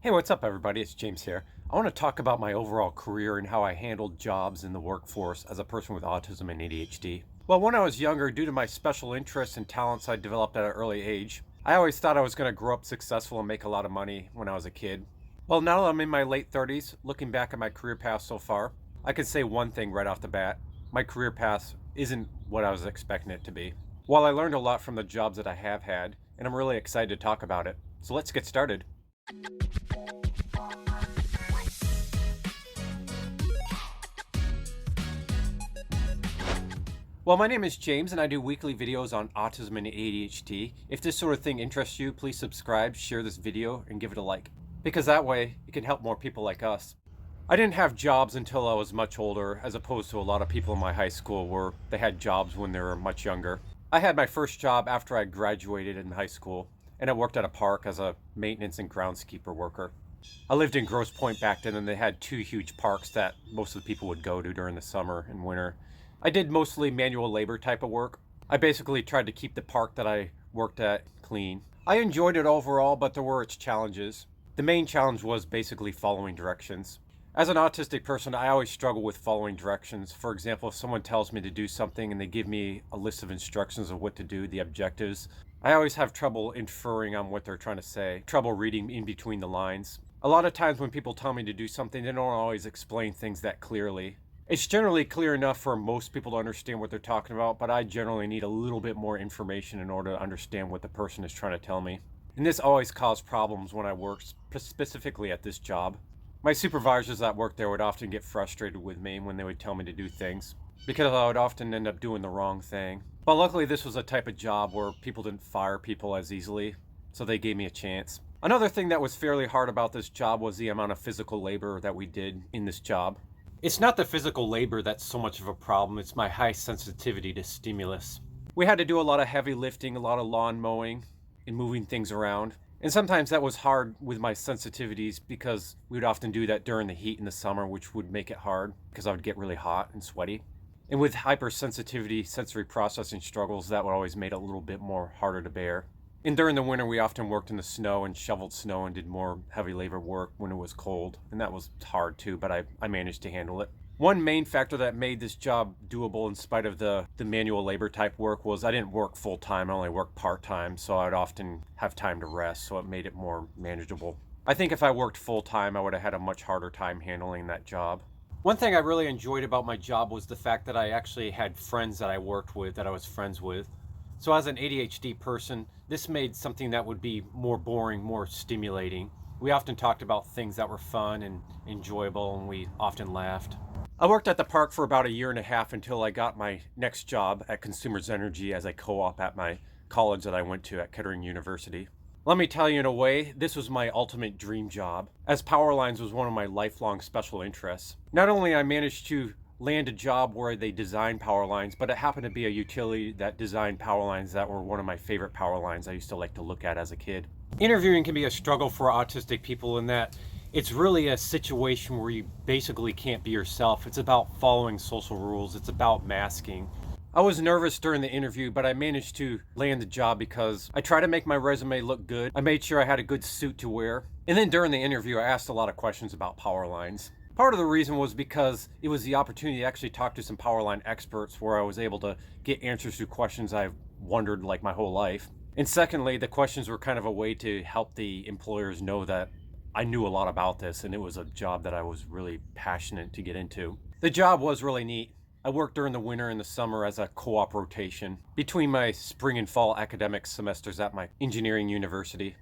Hey, what's up, everybody? It's James here. I want to talk about my overall career and how I handled jobs in the workforce as a person with autism and ADHD. Well, when I was younger, due to my special interests and talents I developed at an early age, I always thought I was going to grow up successful and make a lot of money when I was a kid. Well, now that I'm in my late 30s, looking back at my career path so far, I can say one thing right off the bat. My career path isn't what I was expecting it to be. While I learned a lot from the jobs that I have had, and I'm really excited to talk about it. So let's get started. Well, my name is James and I do weekly videos on autism and ADHD. If this sort of thing interests you, please subscribe, share this video, and give it a like. Because that way, it can help more people like us. I didn't have jobs until I was much older, as opposed to a lot of people in my high school where they had jobs when they were much younger. I had my first job after I graduated in high school, and I worked at a park as a maintenance and groundskeeper worker. I lived in Grosse Pointe back then, and they had two huge parks that most of the people would go to during the summer and winter. I did mostly manual labor type of work. I basically tried to keep the park that I worked at clean. I enjoyed it overall, but there were its challenges. The main challenge was basically following directions. As an autistic person, I always struggle with following directions. For example, if someone tells me to do something and they give me a list of instructions of what to do, the objectives, I always have trouble inferring on what they're trying to say, trouble reading in between the lines. A lot of times when people tell me to do something, they don't always explain things that clearly. It's generally clear enough for most people to understand what they're talking about, but I generally need a little bit more information in order to understand what the person is trying to tell me. And this always caused problems when I worked specifically at this job. My supervisors that worked there would often get frustrated with me when they would tell me to do things, because I would often end up doing the wrong thing. But luckily this was a type of job where people didn't fire people as easily, so they gave me a chance. Another thing that was fairly hard about this job was the amount of physical labor that we did in this job. It's not the physical labor that's so much of a problem, it's my high sensitivity to stimulus. We had to do a lot of heavy lifting, a lot of lawn mowing, and moving things around. And sometimes that was hard with my sensitivities because we would often do that during the heat in the summer, which would make it hard because I would get really hot and sweaty. And with hypersensitivity, sensory processing struggles, that would always make it a little bit more harder to bear. And during the winter, we often worked in the snow and shoveled snow and did more heavy labor work when it was cold. And that was hard too, but I managed to handle it. One main factor that made this job doable in spite of the manual labor type work was I didn't work full time, I only worked part time, so I'd often have time to rest, so it made it more manageable. I think if I worked full time, I would have had a much harder time handling that job. One thing I really enjoyed about my job was the fact that I actually had friends that I worked with, that I was friends with. So as an ADHD person, this made something that would be more boring, more stimulating. We often talked about things that were fun and enjoyable, and we often laughed. I worked at the park for about a year and a half until I got my next job at Consumers Energy as a co-op at my college that I went to at Kettering University. Let me tell you, in a way, this was my ultimate dream job, as power lines was one of my lifelong special interests. Not only I managed to land a job where they designed power lines, but it happened to be a utility that designed power lines that were one of my favorite power lines I used to like to look at as a kid. Interviewing can be a struggle for autistic people in that it's really a situation where you basically can't be yourself. It's about following social rules. It's about masking. I was nervous during the interview, but I managed to land the job because I tried to make my resume look good. I made sure I had a good suit to wear. And then during the interview, I asked a lot of questions about power lines. Part of the reason was because it was the opportunity to actually talk to some power line experts where I was able to get answers to questions I've wondered like my whole life. And secondly, the questions were kind of a way to help the employers know that I knew a lot about this and it was a job that I was really passionate to get into. The job was really neat. I worked during the winter and the summer as a co-op rotation between my spring and fall academic semesters at my engineering university.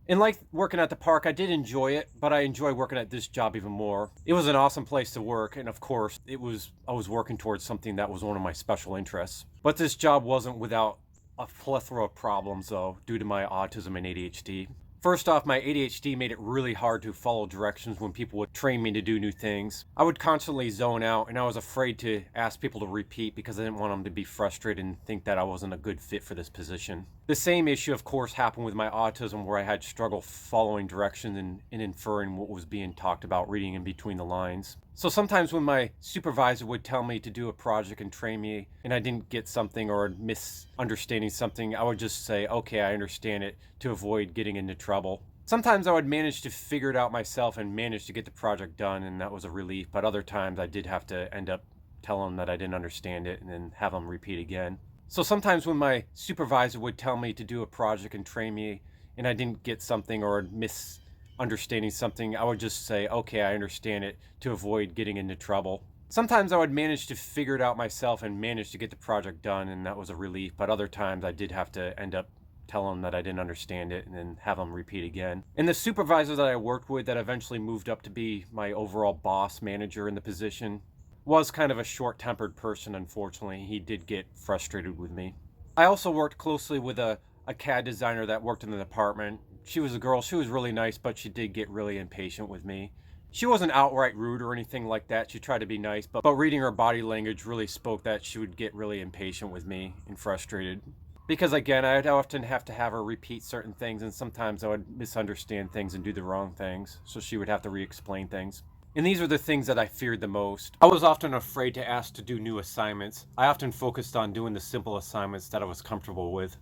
And like working at the park, I did enjoy it, but I enjoy working at this job even more. It was an awesome place to work, and of course, I was working towards something that was one of my special interests. But this job wasn't without a plethora of problems, though, due to my autism and ADHD. First off, my ADHD made it really hard to follow directions when people would train me to do new things. I would constantly zone out, and I was afraid to ask people to repeat because I didn't want them to be frustrated and think that I wasn't a good fit for this position. The same issue, of course, happened with my autism, where I had struggle following directions and inferring what was being talked about, reading in between the lines. So sometimes when my supervisor would tell me to do a project and train me and I didn't get something or misunderstanding something, I would just say, okay, I understand it, to avoid getting into trouble. Sometimes I would manage to figure it out myself and manage to get the project done, and that was a relief. But other times I did have to end up telling them that I didn't understand it and then have them repeat again. So sometimes when my supervisor would tell me to do a project and train me and I didn't get something or misunderstanding something, I would just say, okay, I understand it, to avoid getting into trouble. Sometimes I would manage to figure it out myself and manage to get the project done, and that was a relief. But other times I did have to end up tell them that I didn't understand it and then have them repeat again. And the supervisor that I worked with that eventually moved up to be my overall boss manager in the position was kind of a short-tempered person, unfortunately. He did get frustrated with me. I also worked closely with a CAD designer that worked in the department. She was a girl, she was really nice, but she did get really impatient with me. She wasn't outright rude or anything like that. She tried to be nice, but reading her body language really spoke that she would get really impatient with me and frustrated. Because again, I'd often have to have her repeat certain things, and sometimes I would misunderstand things and do the wrong things, so she would have to re-explain things. And these are the things that I feared the most. I was often afraid to ask to do new assignments. I often focused on doing the simple assignments that I was comfortable with.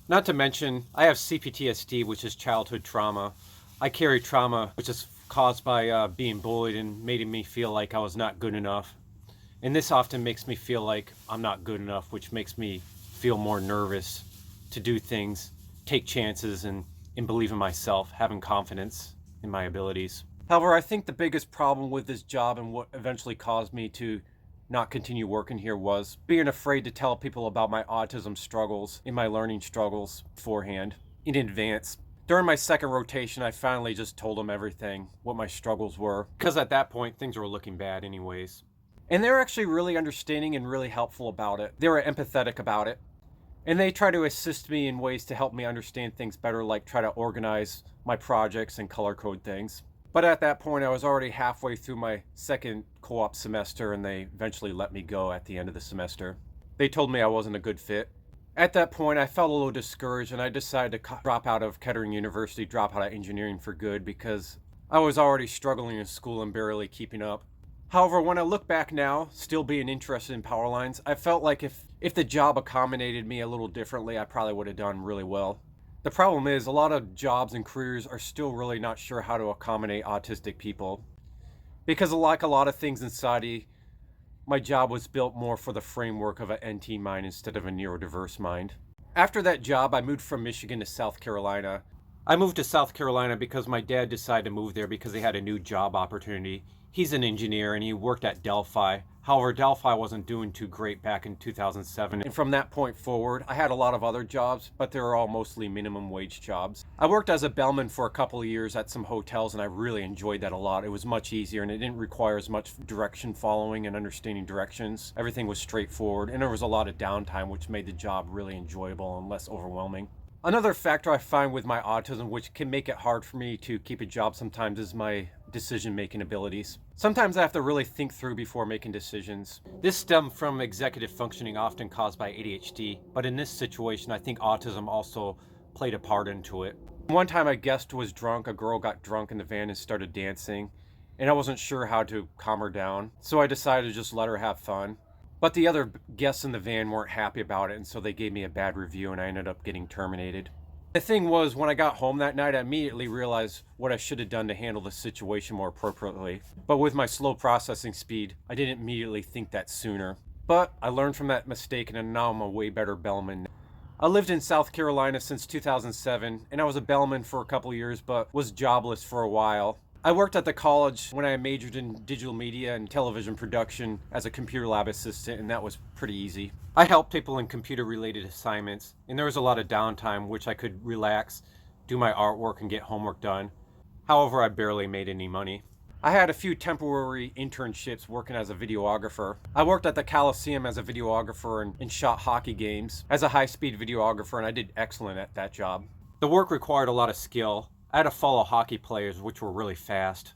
Not to mention, I have CPTSD, which is childhood trauma. I carry trauma, which is caused by being bullied and made me feel like I was not good enough. And this often makes me feel like I'm not good enough, which makes me feel more nervous to do things, take chances, and believe in myself, having confidence in my abilities. However, I think the biggest problem with this job and what eventually caused me to not continue working here was being afraid to tell people about my autism struggles and my learning struggles beforehand, in advance. During my second rotation, I finally just told them everything, what my struggles were, because at that point, things were looking bad anyways. And they were actually really understanding and really helpful about it. They were empathetic about it. And they try to assist me in ways to help me understand things better, like try to organize my projects and color code things. But at that point, I was already halfway through my second co-op semester, and they eventually let me go at the end of the semester. They told me I wasn't a good fit. At that point, I felt a little discouraged, and I decided to drop out of Kettering University, drop out of engineering for good, because I was already struggling in school and barely keeping up. However, when I look back now, still being interested in power lines, I felt like if the job accommodated me a little differently, I probably would have done really well. The problem is, a lot of jobs and careers are still really not sure how to accommodate autistic people. Because like a lot of things in society, my job was built more for the framework of an NT mind instead of a neurodiverse mind. After that job, I moved from Michigan to South Carolina. I moved to South Carolina because my dad decided to move there because he had a new job opportunity. He's an engineer and he worked at Delphi. However, Delphi wasn't doing too great back in 2007. And from that point forward, I had a lot of other jobs, but they were all mostly minimum wage jobs. I worked as a bellman for a couple of years at some hotels, and I really enjoyed that a lot. It was much easier and it didn't require as much direction following and understanding directions. Everything was straightforward, and there was a lot of downtime, which made the job really enjoyable and less overwhelming. Another factor I find with my autism, which can make it hard for me to keep a job sometimes, is my decision-making abilities. Sometimes I have to really think through before making decisions. This stems from executive functioning often caused by ADHD, but in this situation, I think autism also played a part into it. One time a guest was drunk, a girl got drunk in the van and started dancing, and I wasn't sure how to calm her down, so I decided to just let her have fun. But the other guests in the van weren't happy about it, and so they gave me a bad review, and I ended up getting terminated. The thing was, when I got home that night, I immediately realized what I should have done to handle the situation more appropriately. But with my slow processing speed, I didn't immediately think that sooner. But I learned from that mistake, and now I'm a way better bellman. I lived in South Carolina since 2007, and I was a bellman for a couple years, but was jobless for a while. I worked at the college when I majored in digital media and television production as a computer lab assistant, and that was pretty easy. I helped people in computer-related assignments, and there was a lot of downtime which I could relax, do my artwork, and get homework done. However, I barely made any money. I had a few temporary internships working as a videographer. I worked at the Coliseum as a videographer and shot hockey games as a high-speed videographer, and I did excellent at that job. The work required a lot of skill. I had to follow hockey players, which were really fast.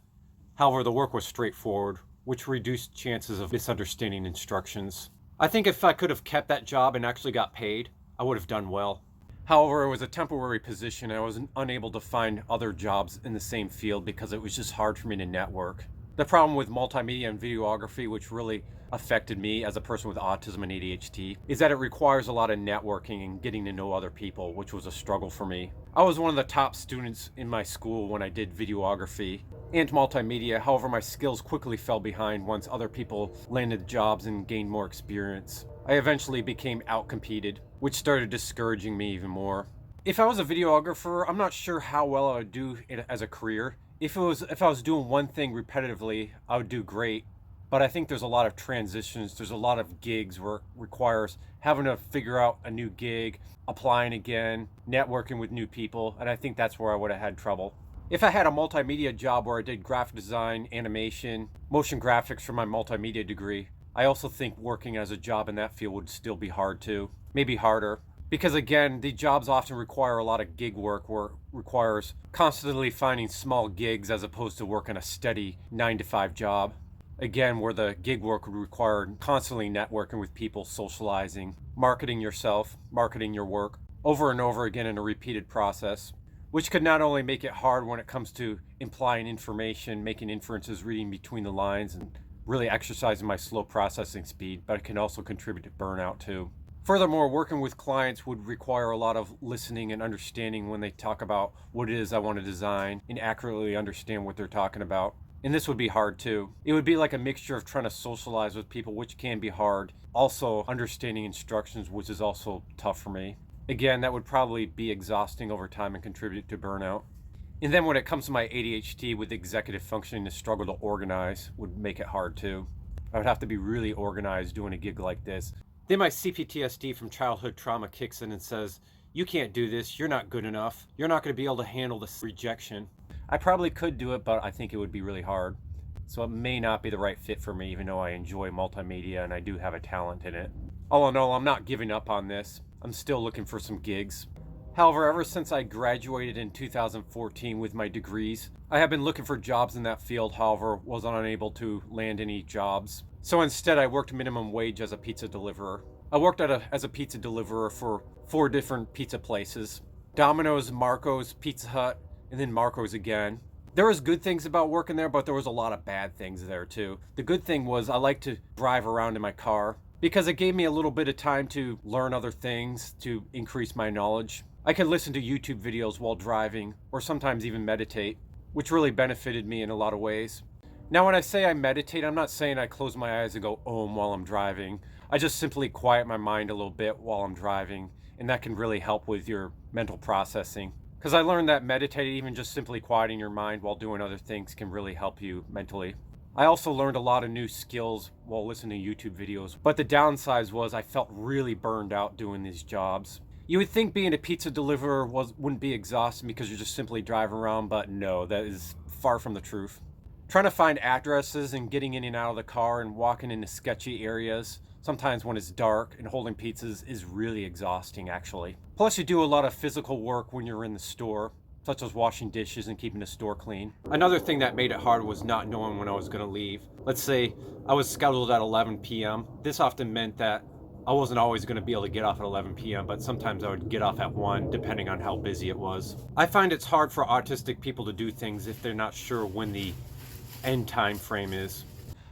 However, the work was straightforward, which reduced chances of misunderstanding instructions. I think if I could have kept that job and actually got paid, I would have done well. However, it was a temporary position and I was unable to find other jobs in the same field because it was just hard for me to network. The problem with multimedia and videography, which really affected me as a person with autism and ADHD, is that it requires a lot of networking and getting to know other people, which was a struggle for me. I was one of the top students in my school when I did videography and multimedia. However, my skills quickly fell behind once other people landed jobs and gained more experience. I eventually became outcompeted, which started discouraging me even more. If I was a videographer, I'm not sure how well I would do it as a career. If I was doing one thing repetitively, I would do great. But I think there's a lot of transitions. There's a lot of gigs where it requires having to figure out a new gig, applying again, networking with new people, and I think that's where I would have had trouble. If I had a multimedia job where I did graphic design, animation, motion graphics for my multimedia degree, I also think working as a job in that field would still be hard too. Maybe harder. Because again, the jobs often require a lot of gig work where it requires constantly finding small gigs as opposed to working a steady 9 to 5 job. Again, where the gig work would require constantly networking with people, socializing, marketing yourself, marketing your work over and over again in a repeated process, which could not only make it hard when it comes to implying information, making inferences, reading between the lines, and really exercising my slow processing speed, but it can also contribute to burnout too. Furthermore, working with clients would require a lot of listening and understanding when they talk about what it is I want to design and accurately understand what they're talking about. And this would be hard too. It would be like a mixture of trying to socialize with people, which can be hard. Also, understanding instructions, which is also tough for me. Again, that would probably be exhausting over time and contribute to burnout. And then when it comes to my ADHD with executive functioning, the struggle to organize would make it hard too. I would have to be really organized doing a gig like this. Then my CPTSD from childhood trauma kicks in and says, you can't do this, you're not good enough, you're not going to be able to handle this rejection. I probably could do it, but I think it would be really hard. So it may not be the right fit for me, even though I enjoy multimedia and I do have a talent in it. All in all, I'm not giving up on this. I'm still looking for some gigs. However, ever since I graduated in 2014 with my degrees, I have been looking for jobs in that field, however, was unable to land any jobs. So instead, I worked minimum wage as a pizza deliverer. I worked as a pizza deliverer for 4 different pizza places: Domino's, Marco's, Pizza Hut, and then Marco's again. There was good things about working there, but there was a lot of bad things there too. The good thing was I liked to drive around in my car because it gave me a little bit of time to learn other things, to increase my knowledge. I could listen to YouTube videos while driving, or sometimes even meditate, which really benefited me in a lot of ways. Now, when I say I meditate, I'm not saying I close my eyes and go om while I'm driving. I just simply quiet my mind a little bit while I'm driving, and that can really help with your mental processing. Because I learned that meditating, even just simply quieting your mind while doing other things, can really help you mentally. I also learned a lot of new skills while listening to YouTube videos, but the downside was I felt really burned out doing these jobs. You would think being a pizza deliverer wouldn't be exhausting because you're just simply driving around, but no, that is far from the truth. Trying to find addresses and getting in and out of the car and walking into sketchy areas, sometimes when it's dark, and holding pizzas is really exhausting actually. Plus you do a lot of physical work when you're in the store, such as washing dishes and keeping the store clean. Another thing that made it hard was not knowing when I was going to leave. Let's say I was scheduled at 11 p.m. This often meant that I wasn't always going to be able to get off at 11 p.m., but sometimes I would get off at 1, depending on how busy it was. I find it's hard for autistic people to do things if they're not sure when the end time frame is.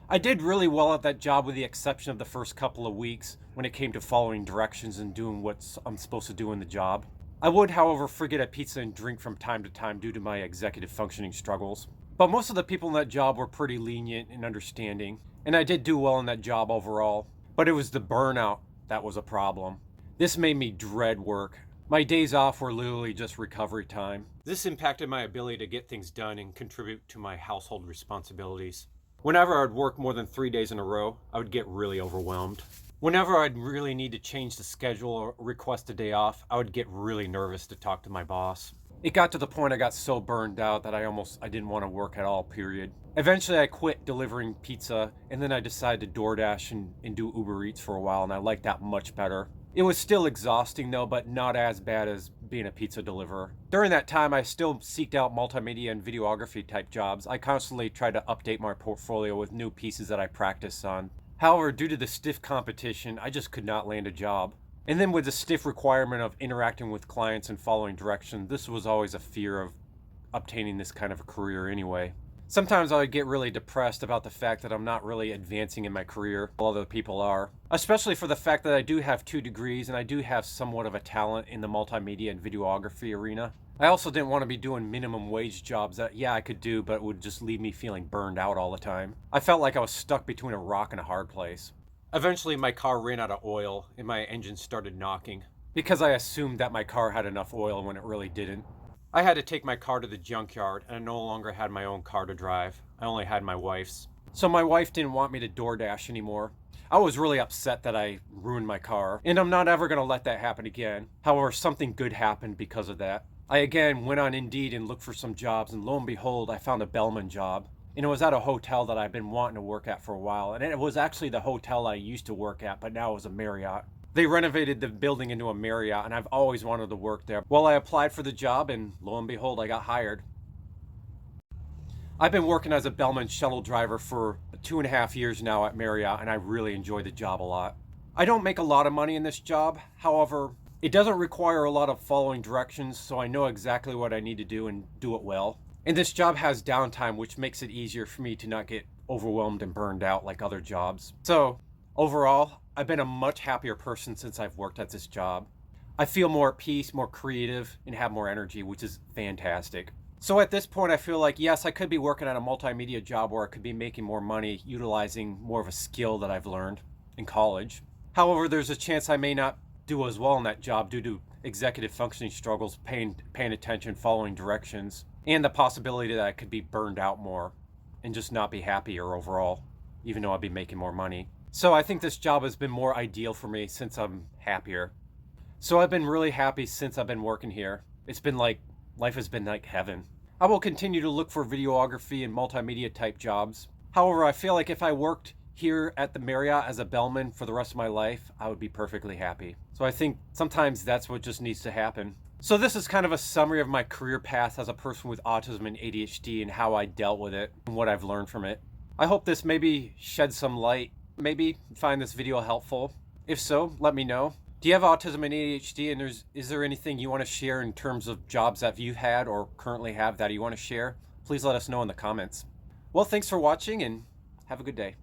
I did really well at that job with the exception of the first couple of weeks when it came to following directions and doing what I'm supposed to do in the job. I would, however, forget a pizza and drink from time to time due to my executive functioning struggles. But most of the people in that job were pretty lenient and understanding, and I did do well in that job overall. But it was the burnout that was a problem. This made me dread work. My days off were literally just recovery time. This impacted my ability to get things done and contribute to my household responsibilities. Whenever I'd work more than 3 days in a row, I would get really overwhelmed. Whenever I'd really need to change the schedule or request a day off, I would get really nervous to talk to my boss. It got to the point I got so burned out that I didn't want to work at all, period. Eventually I quit delivering pizza, and then I decided to DoorDash and do Uber Eats for a while, and I liked that much better. It was still exhausting though, but not as bad as being a pizza deliverer. During that time, I still seeked out multimedia and videography type jobs. I constantly tried to update my portfolio with new pieces that I practiced on. However, due to the stiff competition, I just could not land a job. And then with the stiff requirement of interacting with clients and following directions, this was always a fear of obtaining this kind of a career anyway. Sometimes I get really depressed about the fact that I'm not really advancing in my career while other people are, especially for the fact that I do have 2 degrees and I do have somewhat of a talent in the multimedia and videography arena. I also didn't want to be doing minimum wage jobs that, yeah, I could do, but would just leave me feeling burned out all the time. I felt like I was stuck between a rock and a hard place. Eventually, my car ran out of oil and my engine started knocking because I assumed that my car had enough oil when it really didn't. I had to take my car to the junkyard, and I no longer had my own car to drive. I only had my wife's. So my wife didn't want me to DoorDash anymore. I was really upset that I ruined my car, and I'm not ever going to let that happen again. However, something good happened because of that. I again went on Indeed and looked for some jobs, and lo and behold, I found a bellman job. And it was at a hotel that I've been wanting to work at for a while, and it was actually the hotel I used to work at, but now it was a Marriott. They renovated the building into a Marriott, and I've always wanted to work there. Well, I applied for the job, and lo and behold, I got hired. I've been working as a bellman shuttle driver for 2.5 years now at Marriott, and I really enjoy the job a lot. I don't make a lot of money in this job. However, it doesn't require a lot of following directions, so I know exactly what I need to do and do it well. And this job has downtime, which makes it easier for me to not get overwhelmed and burned out like other jobs. So, overall, I've been a much happier person since I've worked at this job. I feel more at peace, more creative, and have more energy, which is fantastic. So at this point, I feel like, yes, I could be working at a multimedia job where I could be making more money utilizing more of a skill that I've learned in college. However, there's a chance I may not do as well in that job due to executive functioning struggles, paying attention, following directions, and the possibility that I could be burned out more and just not be happier overall, even though I'd be making more money. So I think this job has been more ideal for me since I'm happier. So I've been really happy since I've been working here. It's been like, life has been like heaven. I will continue to look for videography and multimedia type jobs. However, I feel like if I worked here at the Marriott as a bellman for the rest of my life, I would be perfectly happy. So I think sometimes that's what just needs to happen. So this is kind of a summary of my career path as a person with autism and ADHD and how I dealt with it and what I've learned from it. I hope this maybe sheds some light. Maybe find this video helpful. If so, let me know. Do you have autism and ADHD, and is there anything you want to share in terms of jobs that you've had or currently have that you want to share? Please let us know in the comments. Well, thanks for watching and have a good day.